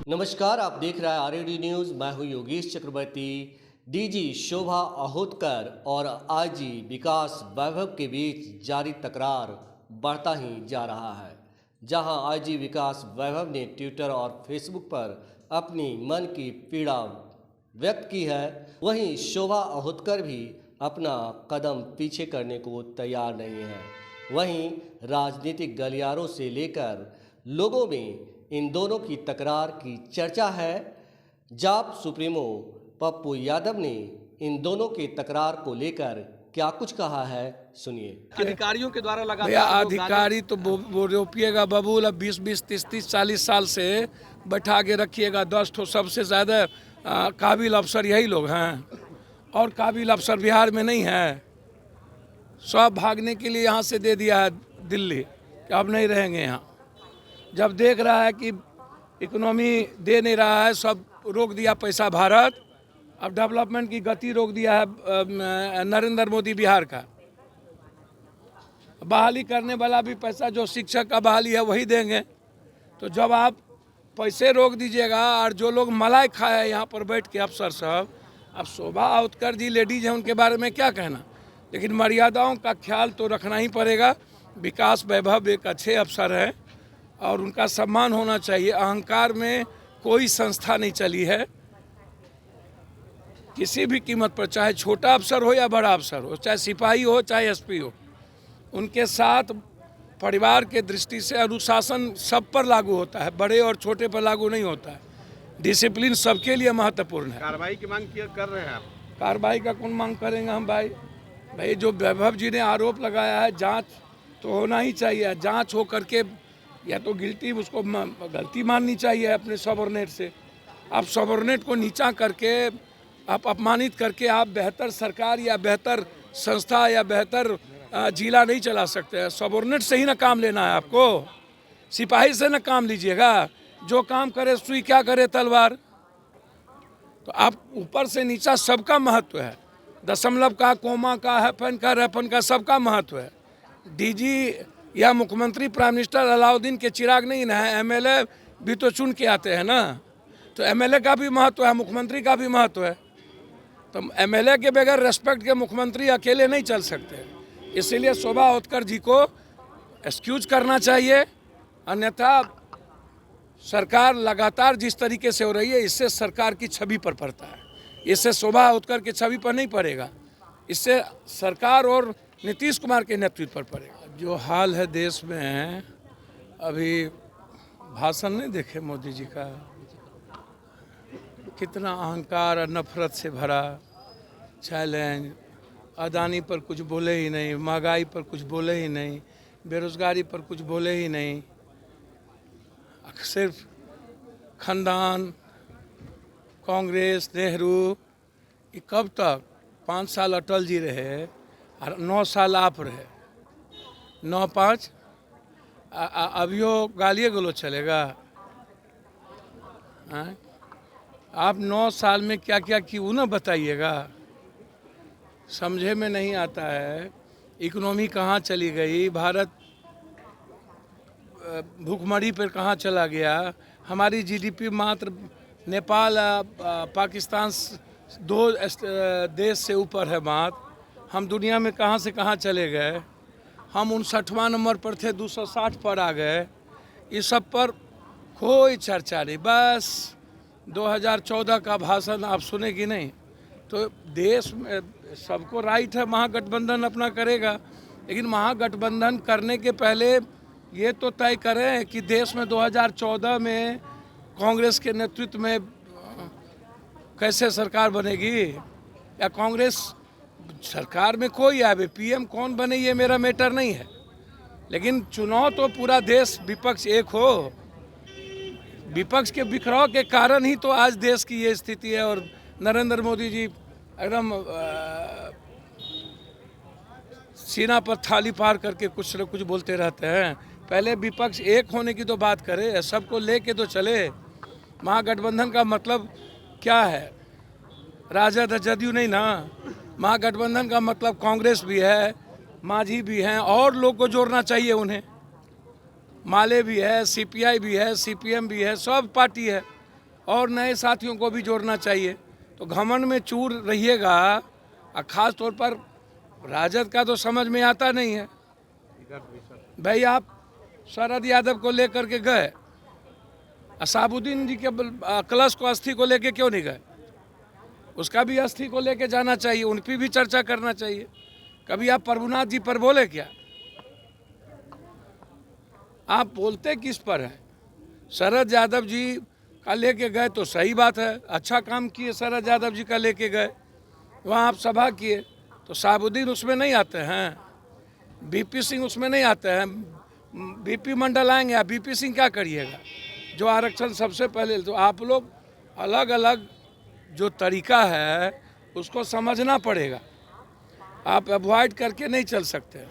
नमस्कार, आप देख रहे हैं आरएडी न्यूज़। मैं हूं योगेश चक्रवर्ती। डीजी शोभा अहोतकर और आईजी विकास वैभव के बीच जारी तकरार बढ़ता ही जा रहा है। जहां आईजी विकास वैभव ने ट्विटर और फेसबुक पर अपनी मन की पीड़ा व्यक्त की है, वहीं शोभा अहोतकर भी अपना कदम पीछे करने को तैयार नहीं है। वहीं राजनीतिक गलियारों से लेकर लोगों में इन दोनों की तकरार की चर्चा है। जाप सुप्रीमो पप्पू यादव ने इन दोनों के तकरार को लेकर क्या कुछ कहा है, सुनिए। अधिकारियों के द्वारा भैया लगातार अधिकारी तो वो रोपिएगा बबूल, अब 20-20, 30-30, 40 साल से बैठा के रखिएगा। 10 ठो सबसे ज़्यादा काबिल अफसर यही लोग हैं, और काबिल अफसर बिहार में नहीं है। सब भागने के लिए यहाँ से दे दिया है दिल्ली कि अब नहीं रहेंगे यहाँ। जब देख रहा है कि इकोनॉमी दे नहीं रहा है, सब रोक दिया पैसा भारत। अब डेवलपमेंट की गति रोक दिया है नरेंद्र मोदी बिहार का। बहाली करने वाला भी पैसा जो शिक्षक का बहाली है वही देंगे। तो जब आप पैसे रोक दीजिएगा, और जो लोग मलाई खाए यहाँ पर बैठ के अफसर साहब, अब शोभा अहोतकर जी लेडीज हैं, उनके बारे में क्या कहना, लेकिन मर्यादाओं का ख्याल तो रखना ही पड़ेगा। विकास वैभव एक अच्छे अफसर हैं और उनका सम्मान होना चाहिए। अहंकार में कोई संस्था नहीं चली है किसी भी कीमत पर, चाहे छोटा अफसर हो या बड़ा अफसर हो, चाहे सिपाही हो चाहे एसपी हो। उनके साथ परिवार के दृष्टि से अनुशासन सब पर लागू होता है, बड़े और छोटे पर लागू नहीं होता है। डिसिप्लिन सबके लिए महत्वपूर्ण है। कार्रवाई की मांग कर रहे हैं आप? कार्रवाई का कौन मांग करेंगे हम भाई जो वैभव जी ने आरोप लगाया है, जांच तो होना ही चाहिए। जांच हो करके या तो गिल्टी, उसको गलती माननी चाहिए अपने सबॉर्डिनेट से। आप सबॉर्डिनेट को नीचा करके, आप अपमानित करके आप बेहतर सरकार या बेहतर संस्था या बेहतर जिला नहीं चला सकते हैं। सबॉर्डिनेट से ही ना काम लेना है आपको, सिपाही से ना काम लीजिएगा। जो काम करे सुई, क्या करे तलवार। तो आप ऊपर से नीचा सबका महत्व है, दशमलव का, कोमा का, हैफन का, रेफन का, सबका महत्व है। डीजी या मुख्यमंत्री प्राइम मिनिस्टर अलाउद्दीन के चिराग नहीं ना है। एमएलए भी तो चुन के आते हैं ना, तो एमएलए का भी महत्व है, मुख्यमंत्री का भी महत्व है। तो एमएलए के बगैर रेस्पेक्ट के मुख्यमंत्री अकेले नहीं चल सकते। इसीलिए शोभा अहोतकर जी को एक्सक्यूज करना चाहिए, अन्यथा सरकार लगातार जिस तरीके से हो रही है, इससे सरकार की छवि पर पड़ता है। इससे शोभा अहोतकर की छवि पर नहीं पड़ेगा, इससे सरकार और नीतीश कुमार के नेतृत्व पर पड़ेगा। जो हाल है देश में, अभी भाषण नहीं देखे मोदी जी का, कितना अहंकार और नफरत से भरा चैलेंज। अदानी पर कुछ बोले ही नहीं, महंगाई पर कुछ बोले ही नहीं, बेरोजगारी पर कुछ बोले ही नहीं। सिर्फ खानदान, कांग्रेस, नेहरू, ये कब तक? 5 साल अटल जी रहे और 9 साल आप रहे। 9-5 अभियो गालिए गलो चलेगा? आप 9 साल में क्या क्या किए ना बताइएगा। समझे में नहीं आता है। इकोनॉमी कहाँ चली गई, भारत भूखमरी पर कहाँ चला गया। हमारी जीडीपी मात्र नेपाल पाकिस्तान 2 देश से ऊपर है मात्र। हम दुनिया में कहाँ से कहाँ चले गए। हम 59वां नंबर पर थे, 260 पर आ गए। इस सब पर कोई चर्चा नहीं। बस 2014 का भाषण आप सुनेगी नहीं। तो देश में सबको राइट है, महागठबंधन अपना करेगा, लेकिन महागठबंधन करने के पहले ये तो तय करें कि देश में 2014 में कांग्रेस के नेतृत्व में कैसे सरकार बनेगी, या कांग्रेस सरकार में कोई आवे, पीएम कौन बने ये मेरा मैटर नहीं है, लेकिन चुनाव तो पूरा देश विपक्ष एक हो। विपक्ष के बिखराव के कारण ही तो आज देश की ये स्थिति है। और नरेंद्र मोदी जी एकदम सीना पर थाली पार करके कुछ न कुछ बोलते रहते हैं। पहले विपक्ष एक होने की तो बात करे, सबको लेके तो चले। महागठबंधन का मतलब क्या है? राजद जदयू नहीं ना। महागठबंधन का मतलब कांग्रेस भी है, मांझी भी हैं, और लोग को जोड़ना चाहिए उन्हें। माले भी है, सीपीआई भी है, सीपीएम भी है, सब पार्टी है। और नए साथियों को भी जोड़ना चाहिए। तो घमंड में चूर रहिएगा, और ख़ास तौर पर राजद का तो समझ में आता नहीं है। भाई आप शरद यादव को लेकर के गए, असाबुद्दीन जी के कलश को, अस्थि को लेके क्यों नहीं गए? उसका भी अस्थि को लेके जाना चाहिए, उन पर भी चर्चा करना चाहिए। कभी आप प्रभुनाथ जी पर बोले क्या? आप बोलते किस पर हैं? शरद यादव जी का लेके गए तो सही बात है, अच्छा काम किए। शरद यादव जी का लेके गए, वहाँ आप सभा किए, तो साबुद्दीन उसमें नहीं आते हैं, बीपी सिंह उसमें नहीं आते हैं। बीपी मंडल आएंगे, आप बीपी सिंह क्या करिएगा? जो आरक्षण सबसे पहले, तो आप लोग अलग अलग जो तरीका है उसको समझना पड़ेगा। आप अवॉइड करके नहीं चल सकते,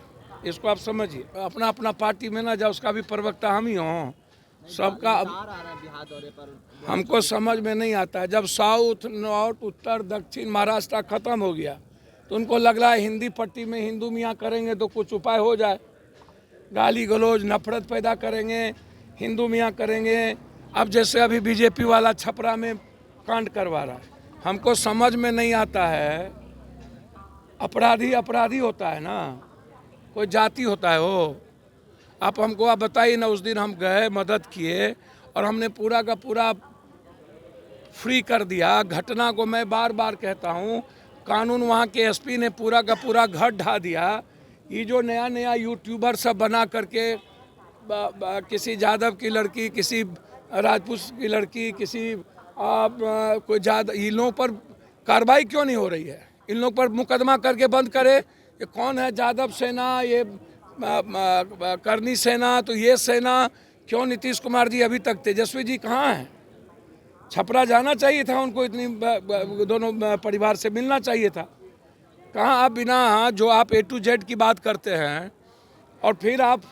इसको आप समझिए। अपना अपना पार्टी में ना जाओ, उसका भी प्रवक्ता हम ही हों सबका। हमको समझ में नहीं आता है, जब साउथ नॉर्थ उत्तर दक्षिण महाराष्ट्र खत्म हो गया तो उनको लग रहा है हिंदी पट्टी में हिंदू मियाँ करेंगे तो कुछ उपाय हो जाए। गाली गलौज नफरत पैदा करेंगे, हिंदू मियाँ करेंगे। अब जैसे अभी बीजेपी वाला छपरा में कांड करवा रहा है, हमको समझ में नहीं आता है। अपराधी अपराधी होता है ना, कोई जाति होता है वो? आप हमको आप बताइए ना। उस दिन हम गए, मदद किए, और हमने पूरा का पूरा फ्री कर दिया। घटना को मैं बार बार कहता हूँ, कानून वहाँ के एसपी ने पूरा का पूरा घर ढा दिया। ये जो नया नया यूट्यूबर सब बना करके किसी यादव की लड़की, किसी राजपूत की लड़की, किसी कोई ज़्यादा, इन लोगों पर कार्रवाई क्यों नहीं हो रही है? इन लोगों पर मुकदमा करके बंद करे। ये कौन है? यादव सेना, ये करनी सेना, तो ये सेना क्यों? नीतीश कुमार जी अभी तक, तेजस्वी जी कहाँ हैं? छपरा जाना चाहिए था उनको, इतनी दोनों परिवार से मिलना चाहिए था। कहाँ? आप बिना, जो आप A to Z की बात करते हैं और फिर आप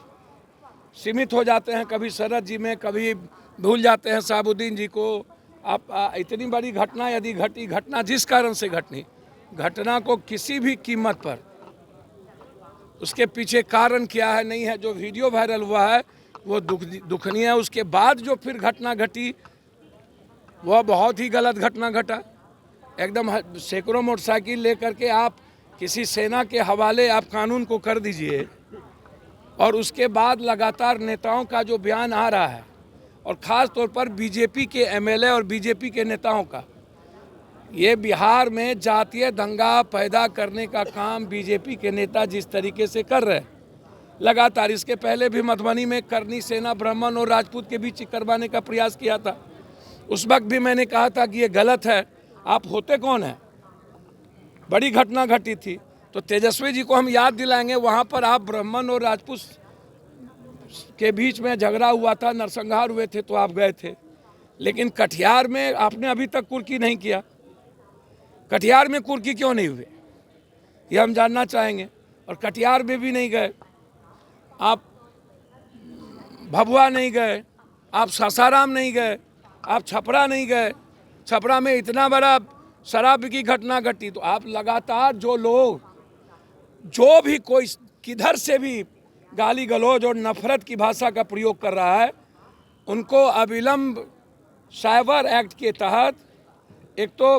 सीमित हो जाते हैं, कभी शरद जी में, कभी भूल जाते हैं साबुद्दीन जी को। आप इतनी बड़ी घटना यदि घटी, घटना जिस कारण से घटनी, घटना को किसी भी कीमत पर उसके पीछे कारण क्या है नहीं है, जो वीडियो वायरल हुआ है वो दुखनीय है। उसके बाद जो फिर घटना घटी वह बहुत ही गलत घटना घटा। एकदम सैकड़ों मोटरसाइकिल लेकर के आप किसी सेना के हवाले आप कानून को कर दीजिए, और उसके बाद लगातार नेताओं का जो बयान आ रहा है, और ख़ास तौर पर बीजेपी के एमएलए और बीजेपी के नेताओं का, ये बिहार में जातीय दंगा पैदा करने का काम बीजेपी के नेता जिस तरीके से कर रहे हैं लगातार। इसके पहले भी मधुबनी में करनी सेना, ब्राह्मण और राजपूत के बीच करवाने का प्रयास किया था। उस वक्त भी मैंने कहा था कि ये गलत है। आप होते कौन हैं? बड़ी घटना घटी थी, तो तेजस्वी जी को हम याद दिलाएंगे। वहाँ पर आप ब्राह्मण और राजपूत के बीच में झगड़ा हुआ था, नरसंहार हुए थे, तो आप गए थे। लेकिन कटिहार में आपने अभी तक कुर्की नहीं किया। कटिहार में कुर्की क्यों नहीं हुए, ये हम जानना चाहेंगे। और कटिहार में भी नहीं गए, आप भभुआ नहीं गए, आप सासाराम नहीं गए, आप छपरा नहीं गए। छपरा में इतना बड़ा शराब की घटना घटी, तो आप लगातार जो लोग, जो भी कोई किधर से भी गाली गलौज और नफरत की भाषा का प्रयोग कर रहा है, उनको अविलंब साइबर एक्ट के तहत, एक तो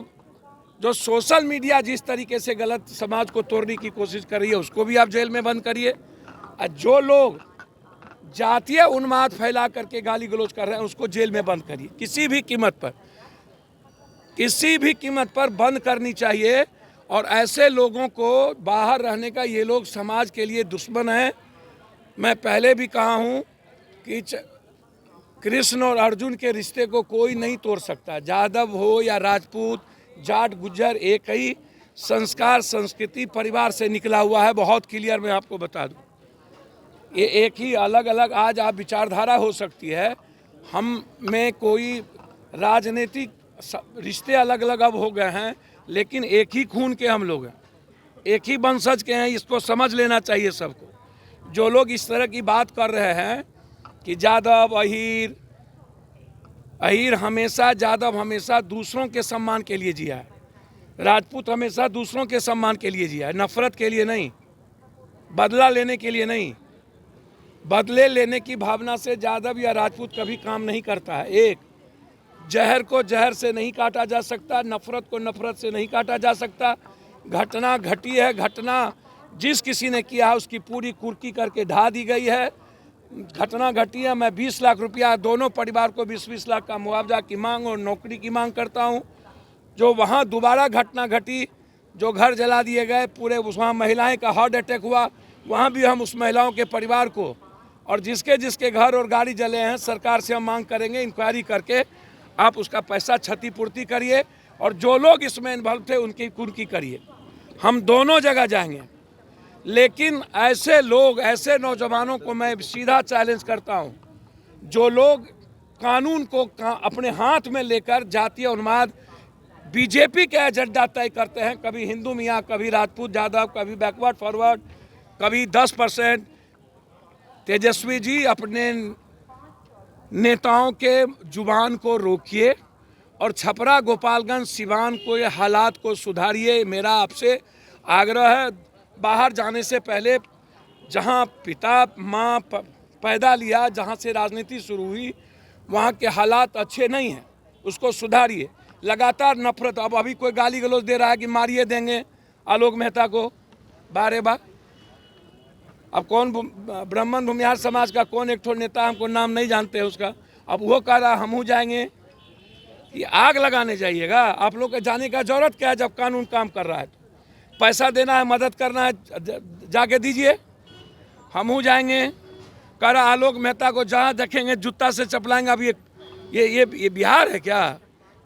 जो सोशल मीडिया जिस तरीके से गलत समाज को तोड़ने की कोशिश कर रही है उसको भी आप जेल में बंद करिए, और जो लोग जातीय उन्माद फैला करके गाली गलौज कर रहे हैं उसको जेल में बंद करिए। किसी भी कीमत पर, किसी भी कीमत पर बंद करनी चाहिए। और ऐसे लोगों को बाहर रहने का, ये लोग समाज के लिए दुश्मन हैं। मैं पहले भी कहा हूँ कि कृष्ण और अर्जुन के रिश्ते को कोई नहीं तोड़ सकता। यादव हो या राजपूत, जाट, गुज्जर, एक ही संस्कार, संस्कृति, परिवार से निकला हुआ है। बहुत क्लियर मैं आपको बता दूं, ये एक ही अलग अलग आज आप विचारधारा हो सकती है, हम में कोई राजनीतिक रिश्ते अलग अलग अब हो गए हैं, लेकिन एक ही खून के हम लोग हैं, एक ही वंशज के हैं। इसको समझ लेना चाहिए सबको। जो लोग इस तरह की बात कर रहे हैं कि यादव, अहीर हमेशा, यादव हमेशा दूसरों के सम्मान के लिए जिया है, राजपूत हमेशा दूसरों के सम्मान के लिए जिया है, नफरत के लिए नहीं, बदला लेने के लिए नहीं। बदले लेने की भावना से यादव या राजपूत कभी काम नहीं करता है। एक जहर को जहर से नहीं काटा जा सकता, नफरत को नफरत से नहीं काटा जा सकता। घटना घटी है, घटना जिस किसी ने किया है उसकी पूरी कुर्की करके ढा दी गई है। घटना घटी है, मैं 20 लाख रुपया दोनों परिवार को 20-20 लाख का मुआवजा की मांग और नौकरी की मांग करता हूं। जो वहां दोबारा घटना घटी, जो घर जला दिए गए, पूरे वहाँ महिलाएं का हार्ट अटैक हुआ, वहाँ भी हम उस महिलाओं के परिवार को और जिसके जिसके घर और गाड़ी जले हैं सरकार से हम मांग करेंगे इंक्वायरी करके आप उसका पैसा क्षतिपूर्ति करिए और जो लोग इसमें इन्वॉल्व थे उनकी करिए। हम दोनों जगह जाएंगे, लेकिन ऐसे लोग, ऐसे नौजवानों को मैं सीधा चैलेंज करता हूं जो लोग कानून को अपने हाथ में लेकर जातीय उन्माद बीजेपी का एजेंडा तय करते हैं, कभी हिंदू मियाँ, कभी राजपूत यादव, कभी बैकवर्ड फॉरवर्ड, कभी 10%। तेजस्वी जी अपने नेताओं के जुबान को रोकिए और छपरा गोपालगंज सिवान को ये हालात को सुधारिए। मेरा आपसे आग्रह है, बाहर जाने से पहले जहां पिता माँ पैदा लिया, जहां से राजनीति शुरू हुई, वहां के हालात अच्छे नहीं हैं, उसको सुधारिए। लगातार नफरत, अब अभी कोई गाली गलौज दे रहा है कि मारिए देंगे आलोक मेहता को, बारे बार। अब कौन ब्राह्मण भूमिहार समाज का कौन एक ठो नेता, हमको नाम नहीं जानते हैं उसका, अब वो कह रहा हमहू जाएंगे कि आग लगाने जाइएगा। आप लोग के जाने का जरूरत क्या है जब कानून काम कर रहा है? पैसा देना है, मदद करना है, जाके दीजिए, हमहू जाएंगे। कह रहा आलोक मेहता को जहाँ देखेंगे जूता से चपलाएंगे। अब ये बिहार है क्या?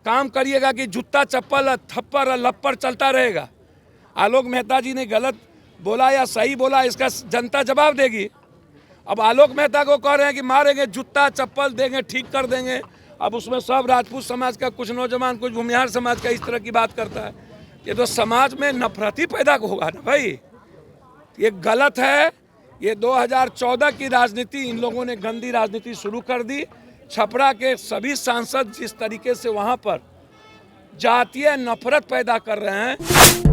काम करिएगा कि जूता चप्पल थप्पड़ लप्पड़ चलता रहेगा। आलोक मेहता जी ने गलत बोला या सही बोला, इसका जनता जवाब देगी। अब आलोक मेहता को कह रहे हैं कि मारेंगे, जूता चप्पल देंगे, ठीक कर देंगे। अब उसमें सब राजपूत समाज का कुछ नौजवान, कुछ भूमिहार समाज का इस तरह की बात करता है। ये तो समाज में नफरत ही पैदा होगा ना भाई, ये गलत है। ये 2014 की राजनीति, इन लोगों ने गंदी राजनीति शुरू कर दी। छपरा के सभी सांसद जिस तरीके से वहाँ पर जातीय नफरत पैदा कर रहे हैं,